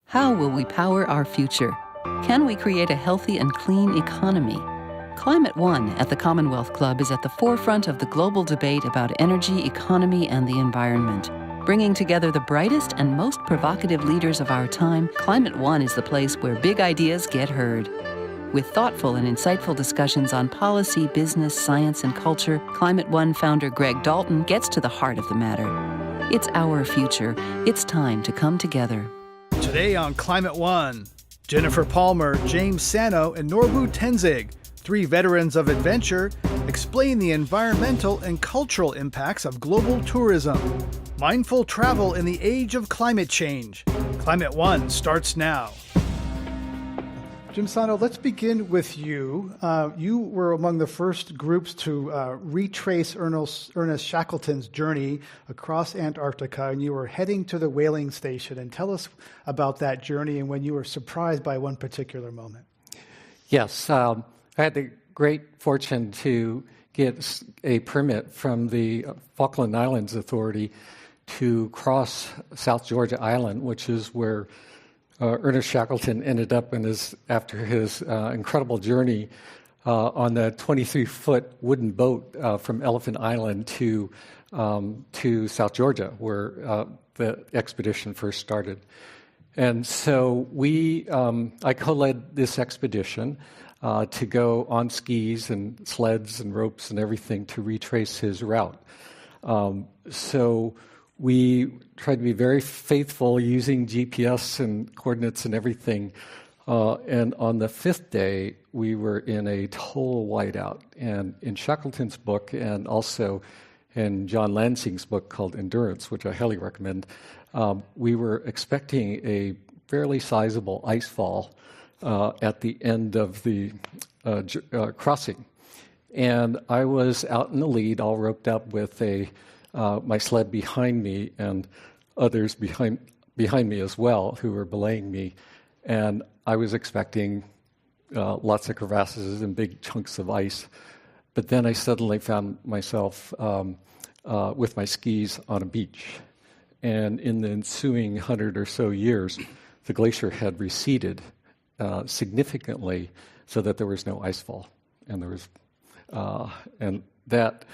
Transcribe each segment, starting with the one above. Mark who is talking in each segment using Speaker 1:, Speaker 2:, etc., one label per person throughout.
Speaker 1: How will we power our future? Can we create a healthy and clean economy? Climate One at the Commonwealth Club is at the forefront of the global debate about energy, economy, and the environment. Bringing together the brightest and most provocative leaders of our time, Climate One is the place where big ideas get heard. With thoughtful and insightful discussions on policy, business, science, and culture, Climate One founder Greg Dalton gets to the heart of the matter. It's our future. It's time to come together.
Speaker 2: Today on Climate One, Jennifer Palmer, James Sano, and Norbu Tenzing, three veterans of adventure, explain the environmental and cultural impacts of global tourism. Mindful travel in the age of climate change. Climate One starts now. Jim Sano, let's begin with you. You were among the first groups to retrace Ernest Shackleton's journey across Antarctica, and you were heading to the whaling station. And tell us about that journey and when you were surprised by one particular moment.
Speaker 3: Yes, I had the great fortune to get a permit from the Falkland Islands Authority to cross South Georgia Island, which is where Ernest Shackleton ended up after his incredible journey on the 23-foot wooden boat from Elephant Island to South Georgia, where the expedition first started. And so I co-led this expedition to go on skis and sleds and ropes and everything to retrace his route. So we tried to be very faithful using GPS and coordinates and everything. And on the fifth day, we were in a total whiteout. And in Shackleton's book, and also in John Lansing's book called Endurance, which I highly recommend, we were expecting a fairly sizable ice fall at the end of the crossing. And I was out in the lead, all roped up with my sled behind me and others behind me as well who were belaying me. And I was expecting lots of crevasses and big chunks of ice. But then I suddenly found myself with my skis on a beach. And in the ensuing 100 or so years, the glacier had receded significantly so that there was no ice fall. And that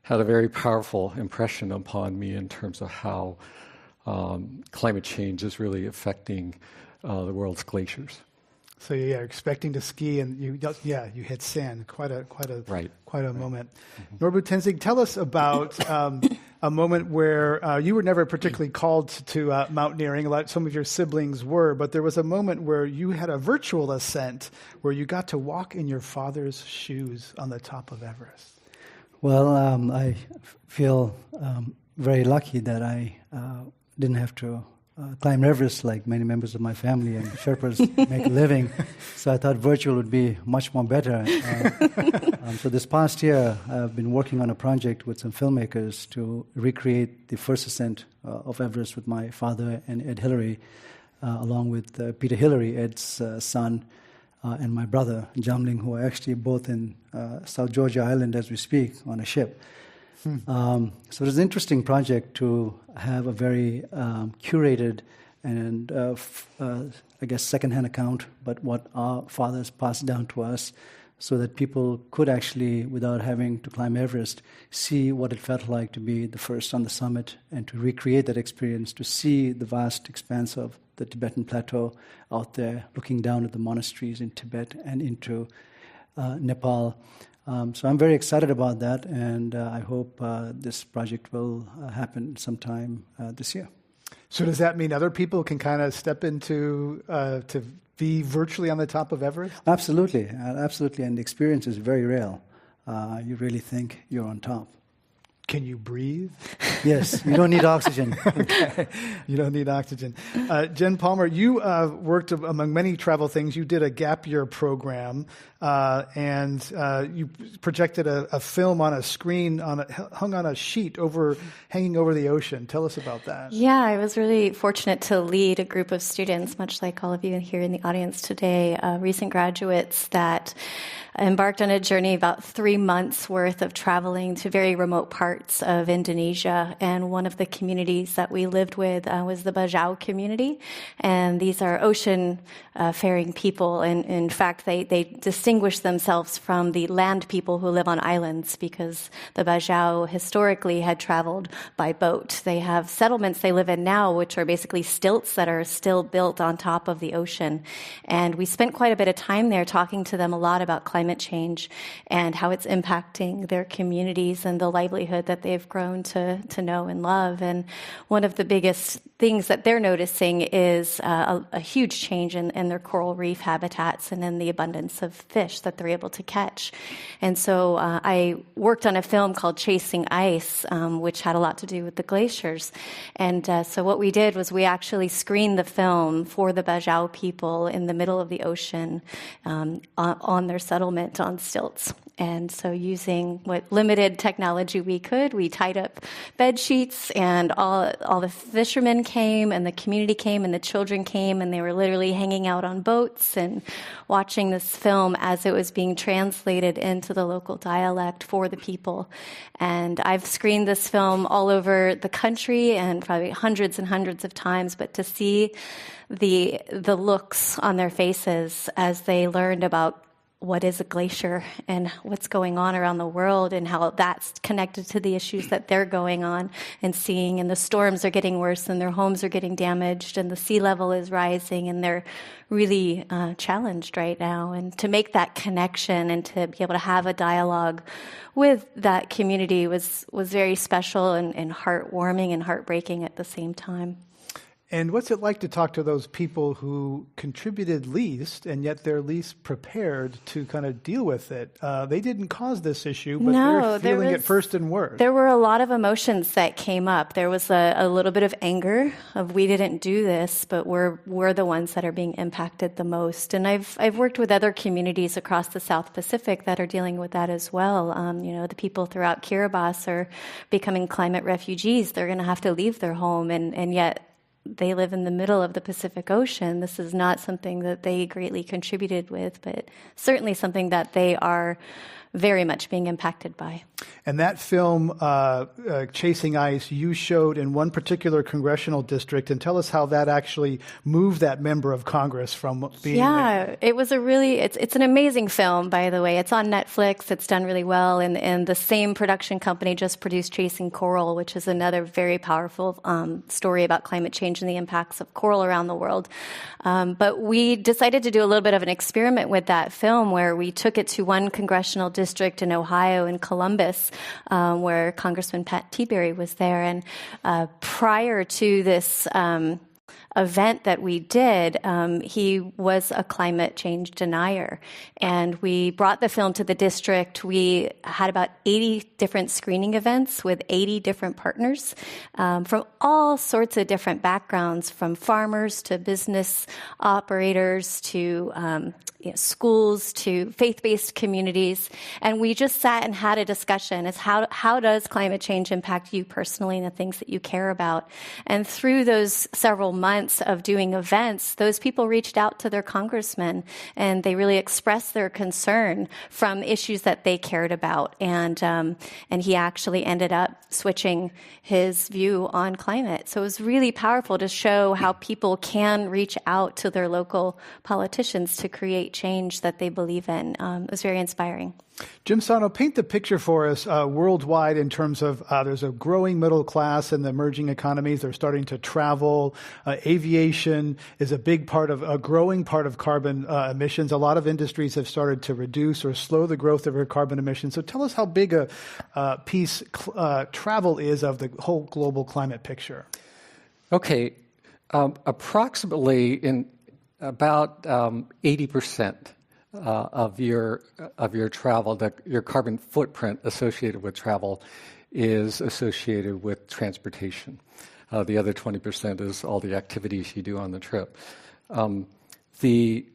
Speaker 3: had a very powerful impression upon me in terms of how climate change is really affecting the world's glaciers.
Speaker 2: So you're expecting to ski, and you hit sand. Quite a moment. Mm-hmm. Norbu Tenzing, tell us about a moment where you were never particularly called to mountaineering. Some of your siblings were, but there was a moment where you had a virtual ascent where you got to walk in your father's shoes on the top of Everest.
Speaker 4: Well, I feel very lucky that I didn't have to climb Everest like many members of my family and Sherpas make a living. So I thought virtual would be much more better. So this past year, I've been working on a project with some filmmakers to recreate the first ascent of Everest with my father and Ed Hillary, along with Peter Hillary, Ed's son, and my brother, Jamling, who are actually both in South Georgia Island as we speak on a ship. So it was an interesting project to have a very curated and, I guess, secondhand account, but what our fathers passed down to us so that people could actually, without having to climb Everest, see what it felt like to be the first on the summit and to recreate that experience, to see the vast expanse of the Tibetan plateau out there, looking down at the monasteries in Tibet and into Nepal. So I'm very excited about that, and I hope this project will happen sometime this year.
Speaker 2: So does that mean other people can kind of step into to be virtually on the top of Everest?
Speaker 4: Absolutely, and the experience is very real. You really think you're on top.
Speaker 2: Can you breathe?
Speaker 4: Yes, you don't need oxygen.
Speaker 2: Okay, you don't need oxygen. Jen Palmer, you worked among many travel things. You did a gap year program, and you projected a film on a screen hung on a sheet hanging over the ocean. Tell us about that.
Speaker 5: Yeah, I was really fortunate to lead a group of students, much like all of you here in the audience today, recent graduates that embarked on a journey about 3 months worth of traveling to very remote parts parts of Indonesia, and one of the communities that we lived with was the Bajau community, and these are ocean-faring people, and in fact, they distinguish themselves from the land people who live on islands because the Bajau historically had traveled by boat. They have settlements they live in now, which are basically stilts that are still built on top of the ocean, and we spent quite a bit of time there talking to them a lot about climate change and how it's impacting their communities and the livelihood that they've grown to know and love. And one of the biggest things that they're noticing is a huge change in their coral reef habitats and in the abundance of fish that they're able to catch. And so I worked on a film called Chasing Ice, which had a lot to do with the glaciers. And so what we did was we actually screened the film for the Bajau people in the middle of the ocean on their settlement on stilts. And so using what limited technology we could, we tied up bed sheets, and all the fishermen came, and the community came, and the children came, and they were literally hanging out on boats and watching this film as it was being translated into the local dialect for the people. And I've screened this film all over the country and probably hundreds and hundreds of times, but to see the looks on their faces as they learned about what is a glacier and what's going on around the world and how that's connected to the issues that they're going on and seeing, and the storms are getting worse and their homes are getting damaged and the sea level is rising and they're really challenged right now. And to make that connection and to be able to have a dialogue with that community was very special and heartwarming and heartbreaking at the same time.
Speaker 2: And what's it like to talk to those people who contributed least, and yet they're least prepared to kind of deal with it? They didn't cause this issue, but they're feeling it first and worst.
Speaker 5: There were a lot of emotions that came up. There was a little bit of anger of we didn't do this, but we're the ones that are being impacted the most. And I've worked with other communities across the South Pacific that are dealing with that as well. The people throughout Kiribati are becoming climate refugees. They're going to have to leave their home, and yet they live in the middle of the Pacific Ocean. This is not something that they greatly contributed with, but certainly something that they are very much being impacted by.
Speaker 2: And that film, Chasing Ice, you showed in one particular congressional district, and tell us how that actually moved that member of Congress from being...
Speaker 5: Yeah, it was it's an amazing film, by the way. It's on Netflix. It's done really well. And the same production company just produced Chasing Coral, which is another very powerful story about climate change and the impacts of coral around the world. But we decided to do a little bit of an experiment with that film where we took it to one congressional district in Ohio, in Columbus, where Congressman Pat Tiberi was there. And prior to this event that we did, he was a climate change denier. And we brought the film to the district. We had about 80 different screening events with 80 different partners from all sorts of different backgrounds, from farmers to business operators to schools to faith-based communities. And we just sat and had a discussion as how does climate change impact you personally and the things that you care about? And through those several months of doing events, those people reached out to their congressmen and they really expressed their concern from issues that they cared about. And he actually ended up switching his view on climate. So it was really powerful to show how people can reach out to their local politicians to create change that they believe in. It was very inspiring.
Speaker 2: Jim Sano, paint the picture for us worldwide in terms of there's a growing middle class in the emerging economies. They're starting to travel. Aviation is a growing part of carbon emissions. A lot of industries have started to reduce or slow the growth of their carbon emissions. So tell us how big a piece travel is of the whole global climate picture.
Speaker 3: Okay. Approximately in about 80% of your travel, your carbon footprint associated with travel is associated with transportation. The other 20% is all the activities you do on the trip. The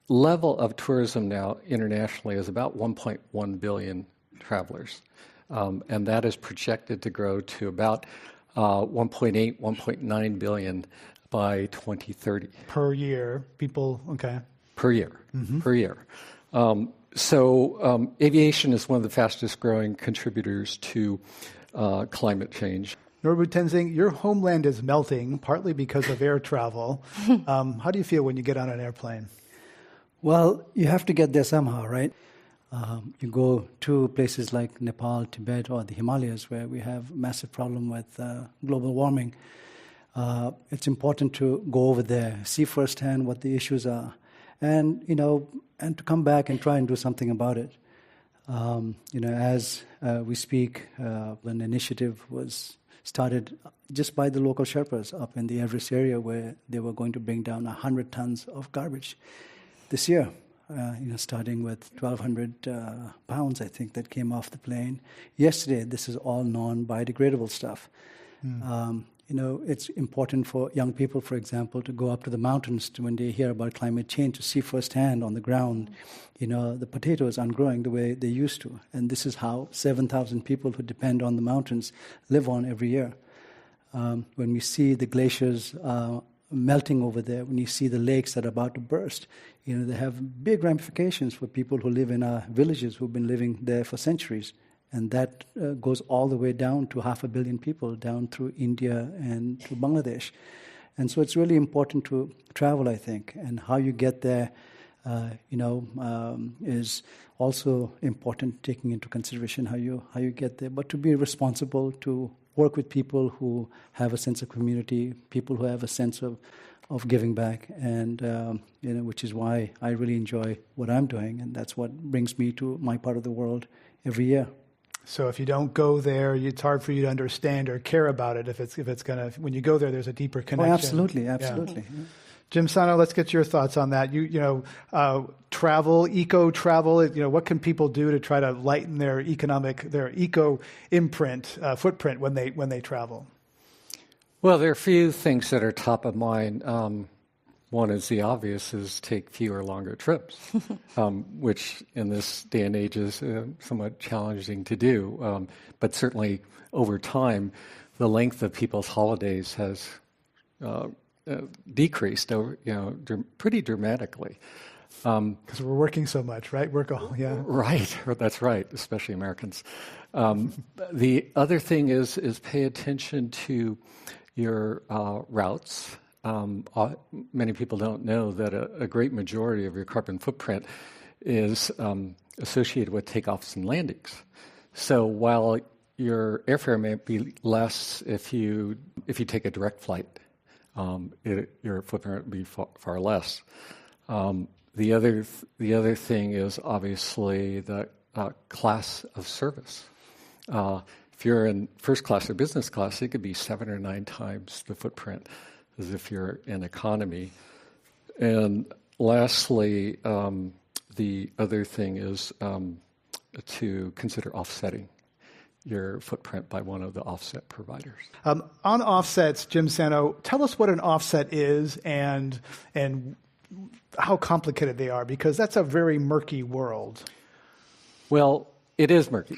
Speaker 3: level of tourism now internationally is about 1.1 billion travelers, and that is projected to grow to about 1.8, 1.9 billion by 2030.
Speaker 2: Per year, okay.
Speaker 3: Per year. So aviation is one of the fastest growing contributors to climate change.
Speaker 2: Norbu Tenzing, your homeland is melting, partly because of air travel. How do you feel when you get on an airplane?
Speaker 4: Well, you have to get there somehow, right? You go to places like Nepal, Tibet, or the Himalayas, where we have massive problem with global warming. It's important to go over there, see firsthand what the issues are, and and to come back and try and do something about it. As we speak, an initiative was started just by the local Sherpas up in the Everest area, where they were going to bring down 100 tons of garbage this year. Starting with 1,200 pounds, I think, that came off the plane. Yesterday, this is all non-biodegradable stuff. It's important for young people, for example, to go up to the mountains when they hear about climate change, to see firsthand on the ground, the potatoes aren't growing the way they used to. And this is how 7,000 people who depend on the mountains live on every year. When we see the glaciers melting over there, when you see the lakes that are about to burst, they have big ramifications for people who live in our villages who've been living there for centuries. And that goes all the way down to 500 million people, down through India and to Bangladesh. And so it's really important to travel, I think. And how you get there, is also important, taking into consideration how you get there. But to be responsible, to work with people who have a sense of community, people who have a sense of giving back, and which is why I really enjoy what I'm doing, and that's what brings me to my part of the world every year.
Speaker 2: So if you don't go there, it's hard for you to understand or care about it. If it's gonna, when you go there, there's a deeper connection.
Speaker 4: Oh, absolutely. Yeah.
Speaker 2: Jim Sano, let's get your thoughts on that. Travel, eco-travel. What can people do to try to lighten their eco imprint, footprint when they travel?
Speaker 3: Well, there are a few things that are top of mind. One is the obvious, is take fewer, longer trips, which in this day and age is somewhat challenging to do. But certainly over time, the length of people's holidays has decreased, pretty dramatically.
Speaker 2: Because we're working so much, right?
Speaker 3: Right, that's right, especially Americans. The other thing is pay attention to your routes. Many people don't know that a great majority of your carbon footprint is associated with takeoffs and landings. So while your airfare may be less if you take a direct flight, your footprint would be far less. The other thing is obviously the class of service. If you're in first class or business class, it could be 7 or 9 times the footprint as if you're in economy. And lastly, the other thing is to consider offsetting your footprint by one of the offset providers.
Speaker 2: On offsets, Jim Sano, tell us what an offset is and how complicated they are, because that's a very murky world.
Speaker 3: Well, it is murky.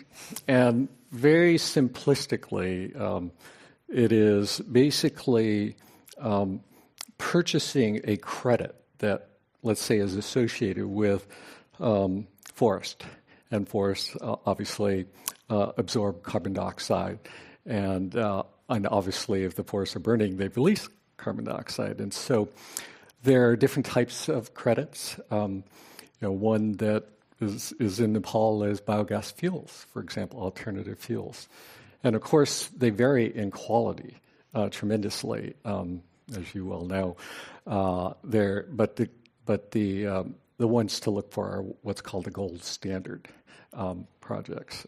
Speaker 3: And very simplistically, it is basically purchasing a credit that, let's say, is associated with forest. And forests obviously absorb carbon dioxide. And obviously, if the forests are burning, they release carbon dioxide. And so there are different types of credits. One that is in Nepal is biogas fuels, for example, alternative fuels. And of course, they vary in quality tremendously, as you well know. But the ones to look for are what's called the gold standard projects.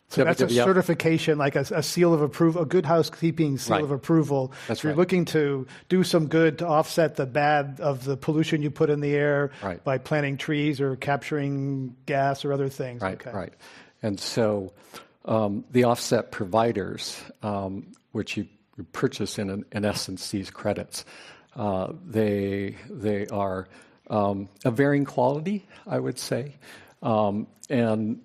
Speaker 2: So that's a certification, like a seal of approval, a good housekeeping seal of approval.
Speaker 3: That's
Speaker 2: You're looking to do some good to offset the bad of the pollution you put in the air by planting trees or capturing gas or other things.
Speaker 3: Right. And so the offset providers, which you purchase in essence these credits, they are of varying quality, I would say. And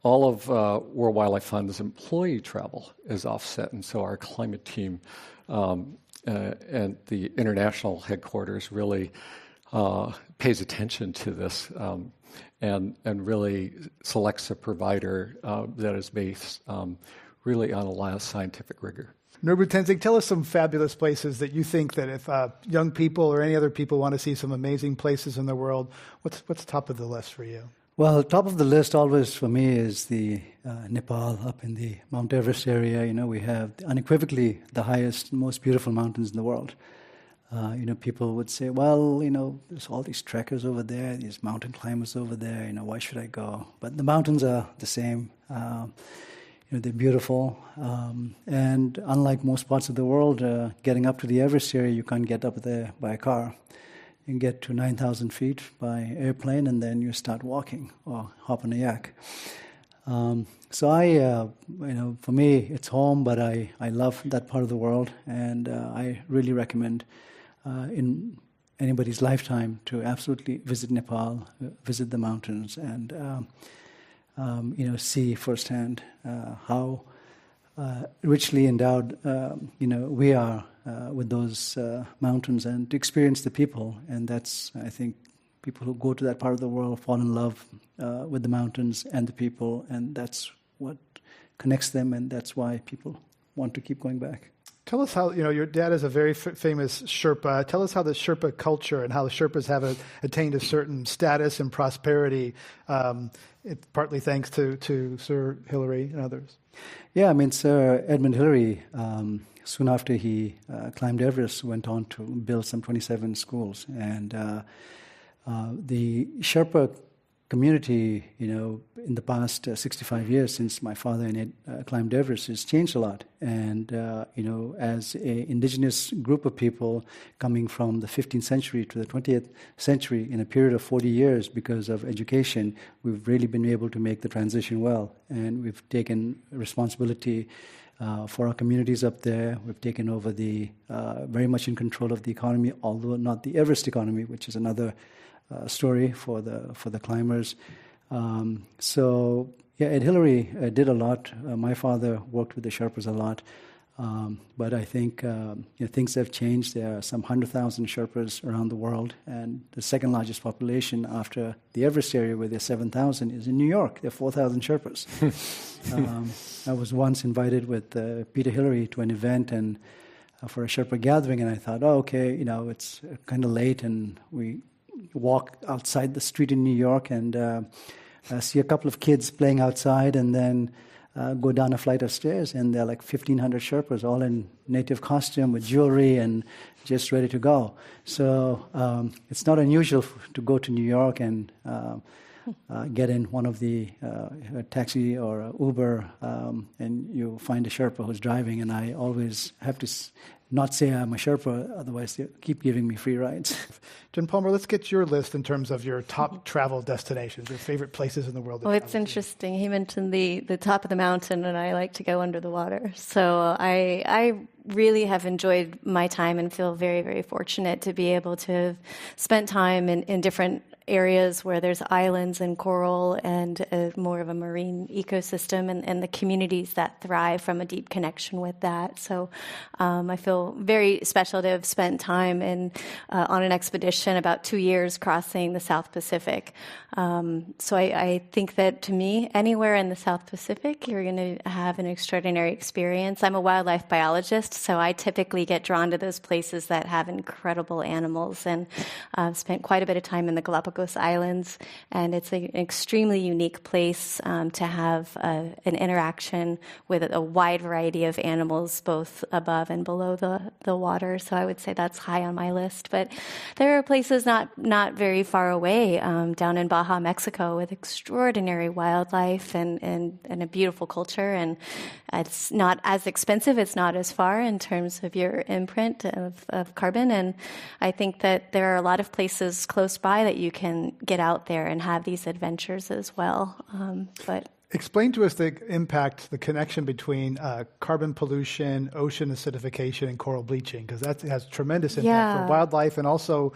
Speaker 3: all of World Wildlife Fund's employee travel is offset, and so our climate team and the international headquarters really pays attention to this. and really selects a provider that is based really on a lot of scientific rigor.
Speaker 2: Norbu Tenzing, tell us some fabulous places that you think that if young people or any other people want to see some amazing places in the world, what's top of the list for you?
Speaker 4: Well, top of the list always for me is the Nepal up in the Mount Everest area. You know, we have unequivocally the highest, most beautiful mountains in the world. People would say, well, there's all these trekkers over there, these mountain climbers over there, why should I go? But the mountains are the same. They're beautiful. And unlike most parts of the world, getting up to the Everest area, you can't get up there by a car. You can get to 9,000 feet by airplane, and then you start walking or hop on a yak. So for me, it's home, but I love that part of the world, and I really recommend in anybody's lifetime to absolutely visit Nepal, visit the mountains, and see firsthand how richly endowed we are with those mountains, and to experience the people. And that's, I think, people who go to that part of the world fall in love with the mountains and the people, and that's what connects them, and that's why people want to keep going back.
Speaker 2: Tell us how, your dad is a very famous Sherpa. Tell us how the Sherpa culture and how the Sherpas have attained a certain status and prosperity, partly thanks to Sir Hillary and others.
Speaker 4: Yeah, Sir Edmund Hillary, soon after he climbed Everest, went on to build some 27 schools. And the Sherpa community, in the past 65 years since my father and Ed climbed Everest, has changed a lot. And, as an indigenous group of people coming from the 15th century to the 20th century in a period of 40 years because of education, we've really been able to make the transition well. And we've taken responsibility for our communities up there. We've taken over very much in control of the economy, although not the Everest economy, which is another story for the climbers. Ed Hillary did a lot. My father worked with the Sherpas a lot. But I think things have changed. There are some 100,000 Sherpas around the world, and the second largest population after the Everest area, where there's 7,000, is in New York. There are 4,000 Sherpas. I was once invited with Peter Hillary to an event and for a Sherpa gathering, and I thought, it's kind of late, and we walk outside the street in New York and see a couple of kids playing outside, and then go down a flight of stairs, and there are like 1,500 Sherpas, all in native costume with jewelry and just ready to go. So it's not unusual to go to New York and get in one of the taxi or Uber, and you find a Sherpa who's driving, and I always have to not say I'm a Sherpa, otherwise they keep giving me free rides.
Speaker 2: Jen Palmer, let's get your list in terms of your top travel destinations, your favorite places in the world.
Speaker 5: Well, it's interesting. He mentioned the top of the mountain, and I like to go under the water. So I really have enjoyed my time and feel very, very fortunate to be able to have spent time in different areas where there's islands and coral and more of a marine ecosystem, and the communities that thrive from a deep connection with that. So I feel very special to have spent time on an expedition about 2 years crossing the South Pacific. So I think that, to me, anywhere in the South Pacific, you're going to have an extraordinary experience. I'm a wildlife biologist, so I typically get drawn to those places that have incredible animals, and I've spent quite a bit of time in the Galapagos Islands, and it's an extremely unique place to have an interaction with a wide variety of animals, both above and below the water. So I would say that's high on my list. But there are places not very far away, down in Baja, Mexico, with extraordinary wildlife and a beautiful culture. And it's not as expensive. It's not as far in terms of your imprint of carbon. And I think that there are a lot of places close by that you can get out there and have these adventures as well. But
Speaker 2: explain to us the impact, the connection between carbon pollution, ocean acidification, and coral bleaching, because that has tremendous impact for wildlife and also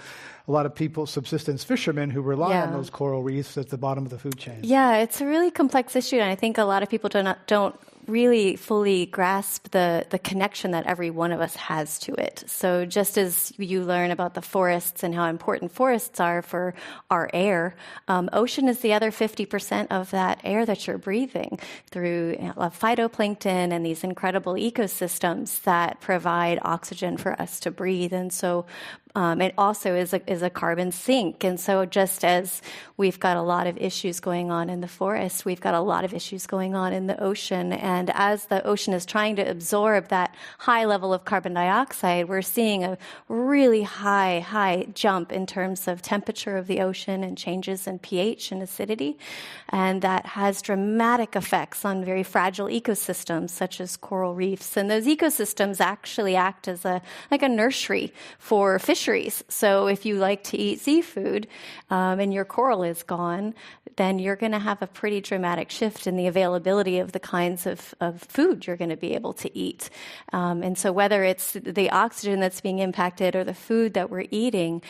Speaker 2: a lot of people, subsistence fishermen, who rely on those coral reefs at the bottom of the food chain.
Speaker 5: Yeah, it's a really complex issue, and I think a lot of people don't really fully grasp the connection that every one of us has to it. So just as you learn about the forests and how important forests are for our air, ocean is the other 50% of that air that you're breathing through phytoplankton and these incredible ecosystems that provide oxygen for us to breathe. And so it also is a carbon sink. And so just as we've got a lot of issues going on in the forest, we've got a lot of issues going on in the ocean. And as the ocean is trying to absorb that high level of carbon dioxide, we're seeing a really high jump in terms of temperature of the ocean and changes in pH and acidity. And that has dramatic effects on very fragile ecosystems such as coral reefs. And those ecosystems actually act as a nursery for fisheries. So if you like to eat seafood and your coral is gone, then you're going to have a pretty dramatic shift in the availability of the kinds of food you're going to be able to eat. And so whether it's the oxygen that's being impacted or the food that we're eating,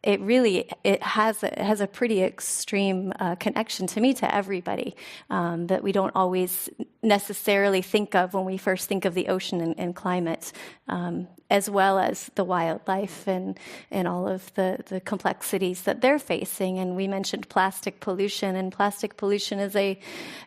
Speaker 5: it has a pretty extreme connection to me, to everybody, that we don't always necessarily think of when we first think of the ocean and climate, as well as the wildlife and all of the complexities that they're facing. And we mentioned plastic pollution, and plastic pollution is a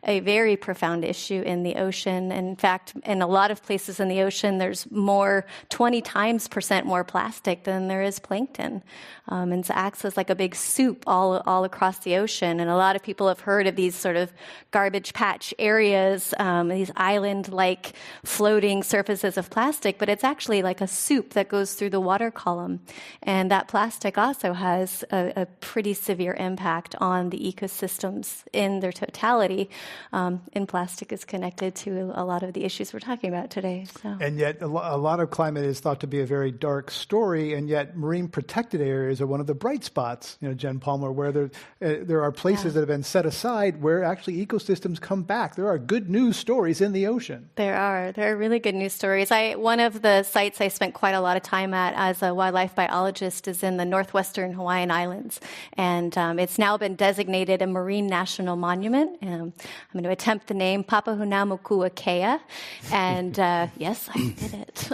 Speaker 5: very profound issue in the ocean. In fact, in a lot of places in the ocean, there's 20 times percent more plastic than there is plankton. And it acts as like a big soup all across the ocean. And a lot of people have heard of these sort of garbage patch areas, these island-like floating surfaces of plastic, but it's actually like a soup that goes through the water column. And that plastic also has a pretty severe impact on the ecosystems in their totality. And plastic is connected to a lot of the issues we're talking about today. So.
Speaker 2: And yet a lot of climate is thought to be a very dark story, and yet marine protected areas are one of the bright spots, Jen Palmer, where there are places that have been set aside where actually ecosystems come back. There are good news stories in the ocean.
Speaker 5: There are really good news stories. One of the sites I spent quite a lot of time at as a wildlife biologist is in the northwestern Hawaiian Islands, and it's now been designated a marine national monument. I'm going to attempt the name Papahanaumokuakea, and yes, I did it.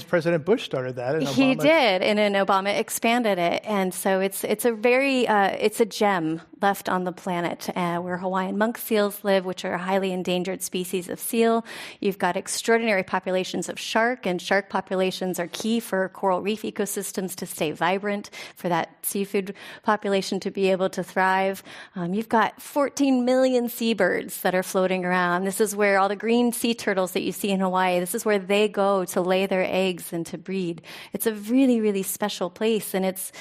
Speaker 2: President Bush started that. And
Speaker 5: he did, and then Obama expanded it, and so it's a gem left on the planet where Hawaiian monk seals live, which are a highly endangered species of seal. You've got extraordinary populations of shark, and shark populations are key for coral reef ecosystems to stay vibrant, for that seafood population to be able to thrive. You've got 14 million seabirds that are floating around. This is where all the green sea turtles that you see in Hawaii, this is where they go to lay their eggs and to breed. It's a really, really special place, and it's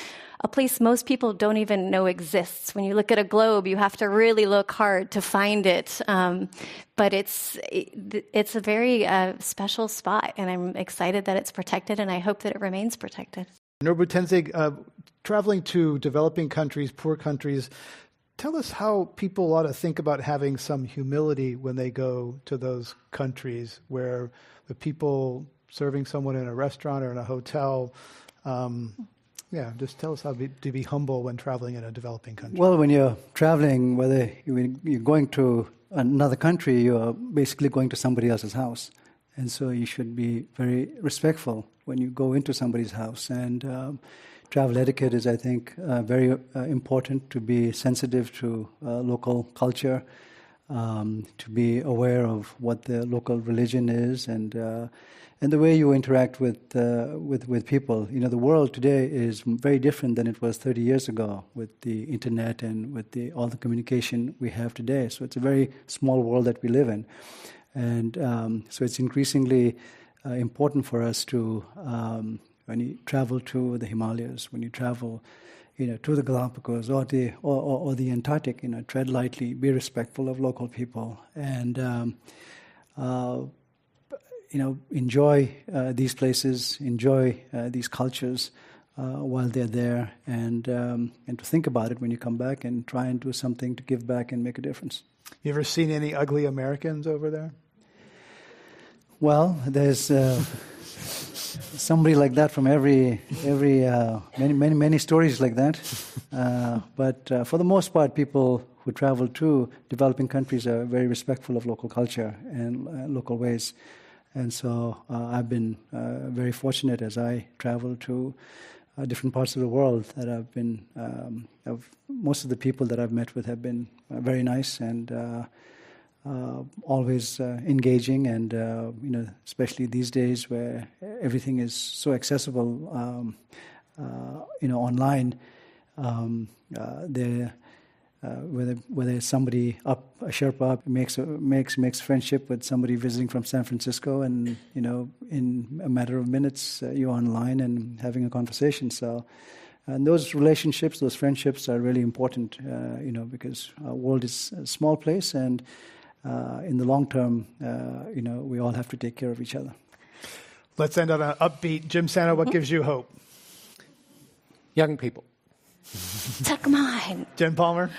Speaker 5: a place most people don't even know exists. When you look at a globe, you have to really look hard to find it. But it's a very special spot, and I'm excited that it's protected, and I hope that it remains protected.
Speaker 2: Norbu Tenzing, traveling to developing countries, poor countries, tell us how people ought to think about having some humility when they go to those countries where the people serving someone in a restaurant or in a hotel, just tell us how to be humble when traveling in a developing country.
Speaker 4: Well, when you're traveling, whether you're going to another country, you're basically going to somebody else's house. And so you should be very respectful when you go into somebody's house. And travel etiquette is, I think, very important, to be sensitive to local culture, to be aware of what the local religion is, and the way you interact with people. The world today is very different than it was 30 years ago with the internet and with all the communication we have today. So it's a very small world that we live in. And so it's increasingly important for us to, when you travel to the Himalayas, when you travel to the Galapagos or the Antarctic, tread lightly, be respectful of local people, and enjoy these places, enjoy these cultures while they're there, and to think about it when you come back and try and do something to give back and make a difference.
Speaker 2: You ever seen any ugly Americans over there?
Speaker 4: Well, there's somebody like that from many stories like that. But for the most part, people who travel to developing countries are very respectful of local culture and local ways. And so I've been very fortunate as I travel to different parts of the world that most of the people that I've met with have been very nice and always engaging, and especially these days where everything is so accessible, online. Whether somebody a Sherpa makes friendship with somebody visiting from San Francisco, and in a matter of minutes you're online and having a conversation. So, and those relationships, those friendships are really important, because our world is a small place, and in the long term, we all have to take care of each other.
Speaker 2: Let's end on an upbeat. Jim Sano, what gives you hope?
Speaker 3: Young people.
Speaker 5: Tuck mine.
Speaker 2: Jen Palmer?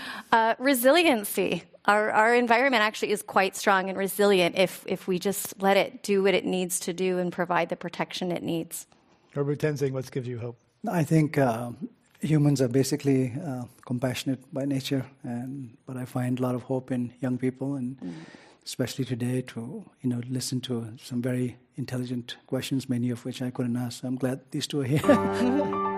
Speaker 5: Resiliency. Our environment actually is quite strong and resilient if we just let it do what it needs to do and provide the protection it needs.
Speaker 2: Norbu Tenzing, what gives you hope?
Speaker 4: I think humans are basically compassionate by nature, but I find a lot of hope in young people, and especially today to listen to some very intelligent questions, many of which I couldn't ask. So I'm glad these two are here.